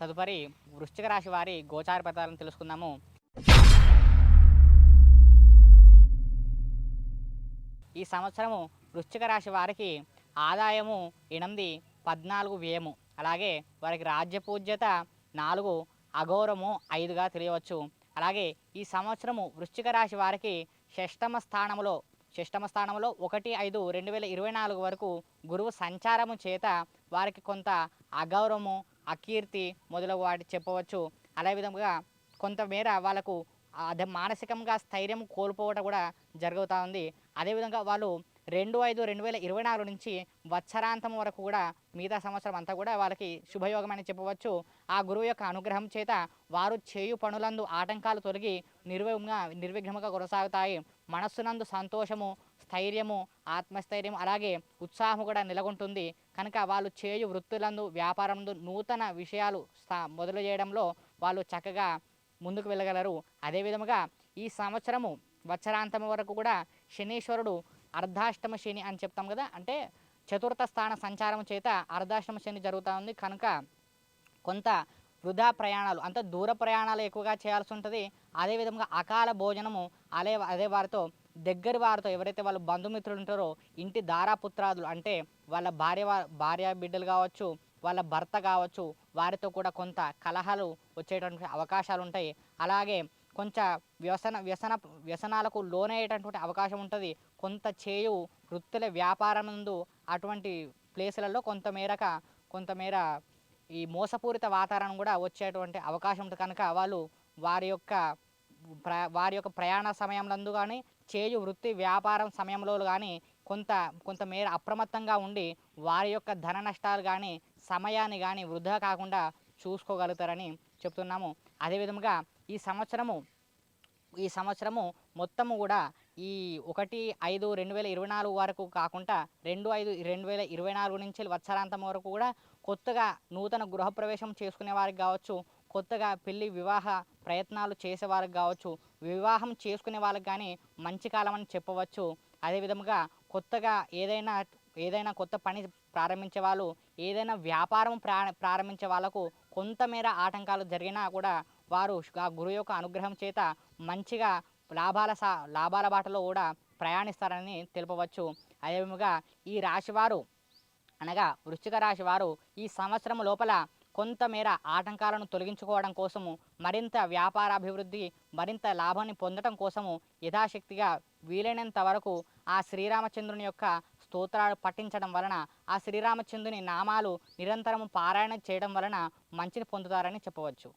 తదుపరి వృశ్చిక రాశి వారి గోచార ఫలితాలను తెలుసుకుందాము. ఈ సంవత్సరము వృశ్చిక రాశి వారికి ఆదాయము 8, 14 వ్యయము, అలాగే వారికి రాజ్యపూజ్యత 4, అఘోరము 5గా తెలియవచ్చు. అలాగే ఈ సంవత్సరము వృశ్చిక రాశి వారికి షష్టమ స్థానంలో 1/5/2024 వరకు గురువు సంచారము చేత వారికి కొంత అగౌరవము, అకీర్తి మొదలగు వాటి చెప్పవచ్చు. అదేవిధంగా కొంతమేర వాళ్ళకు అదే మానసికంగా స్థైర్యం కోల్పోవటం కూడా జరుగుతూ ఉంది. అదేవిధంగా వాళ్ళు 2/5/2024 నుంచి వత్సరాంతం వరకు కూడా మిగతా సంవత్సరం అంతా కూడా వాళ్ళకి శుభయోగం అని చెప్పవచ్చు. ఆ గురువు యొక్క అనుగ్రహం చేత వారు చేయు పనులందు ఆటంకాలు తొలగి నిర్విఘ్నంగా కొనసాగుతాయి. మనస్సునందు సంతోషము, స్థైర్యము, ఆత్మస్థైర్యం, అలాగే ఉత్సాహం కూడా నెలకొంటుంది. కనుక వాళ్ళు చేయు వృత్తులందు, వ్యాపారంలో నూతన విషయాలు మొదలు చేయడంలో వాళ్ళు చక్కగా ముందుకు వెళ్ళగలరు. అదేవిధముగా ఈ సంవత్సరము వత్సరాంతం వరకు కూడా శనీశ్వరుడు అర్ధాష్టమ శని అని చెప్తాం కదా, అంటే చతుర్థ స్థాన సంచారం చేత అర్ధాష్టమ శని జరుగుతూ ఉంది. కనుక కొంత వృధా ప్రయాణాలు, అంటే దూర ప్రయాణాలు ఎక్కువగా చేయాల్సి ఉంటుంది. అదేవిధంగా అకాల భోజనము, అదే వారితో దగ్గర వారితో ఎవరైతే వాళ్ళ బంధుమిత్రులు ఉంటారో ఇంటి దారాపుత్రాదులు, అంటే వాళ్ళ భార్య బిడ్డలు కావచ్చు, వాళ్ళ భర్త కావచ్చు, వారితో కూడా కొంత కలహాలు వచ్చేటువంటి అవకాశాలు ఉంటాయి. అలాగే కొంచెం వ్యసనాలకు లోనయ్యేటటువంటి అవకాశం ఉంటుంది. కొంత చేయు వృత్తుల వ్యాపారం ముందు అటువంటి ప్లేసులలో కొంతమేర ఈ మోసపూరిత వాతావరణం కూడా వచ్చేటువంటి అవకాశం ఉంటుంది. కనుక వాళ్ళు వారి యొక్క ప్రయాణ సమయంలో కానీ, చేయు వృత్తి వ్యాపారం సమయంలో కానీ కొంతమేర అప్రమత్తంగా ఉండి వారి యొక్క ధన నష్టాలు కానీ, సమయాన్ని కానీ వృధా కాకుండా చూసుకోగలుగుతారని చెప్తున్నాము. అదేవిధంగా ఈ సంవత్సరము మొత్తము కూడా ఈ 1/5/2024 వరకు కాకుండా 2/5/2024 నుంచి వత్సరాంతం వరకు కూడా కొత్తగా నూతన గృహప్రవేశం చేసుకునే వారికి కావచ్చు, కొత్తగా పెళ్లి వివాహ ప్రయత్నాలు చేసేవారికి కావచ్చు, వివాహం చేసుకునే వాళ్ళకి కానీ మంచి కాలం అని చెప్పవచ్చు. అదేవిధంగా కొత్తగా ఏదైనా కొత్త పని ప్రారంభించే వాళ్ళు, ఏదైనా వ్యాపారం ప్రారంభించే వాళ్ళకు కొంతమేర ఆటంకాలు జరిగినా కూడా వారు ఆ గురువు యొక్క అనుగ్రహం చేత మంచిగా లాభాల బాటలో కూడా ప్రయాణిస్తారని తెలుపవచ్చు. అదేవిధంగా ఈ రాశివారు అనగా వృశ్చిక రాశి వారు ఈ సంవత్సరం లోపల కొంతమేర ఆటంకాలను తొలగించుకోవడం కోసము, మరింత వ్యాపారాభివృద్ధి, మరింత లాభాన్ని పొందడం కోసము యథాశక్తిగా వీలైనంత వరకు ఆ శ్రీరామచంద్రుని యొక్క స్తోత్రాలు పఠించడం వలన, ఆ శ్రీరామచంద్రుని నామాలు నిరంతరము పారాయణ చేయడం వలన మంచిని పొందుతారని చెప్పవచ్చు.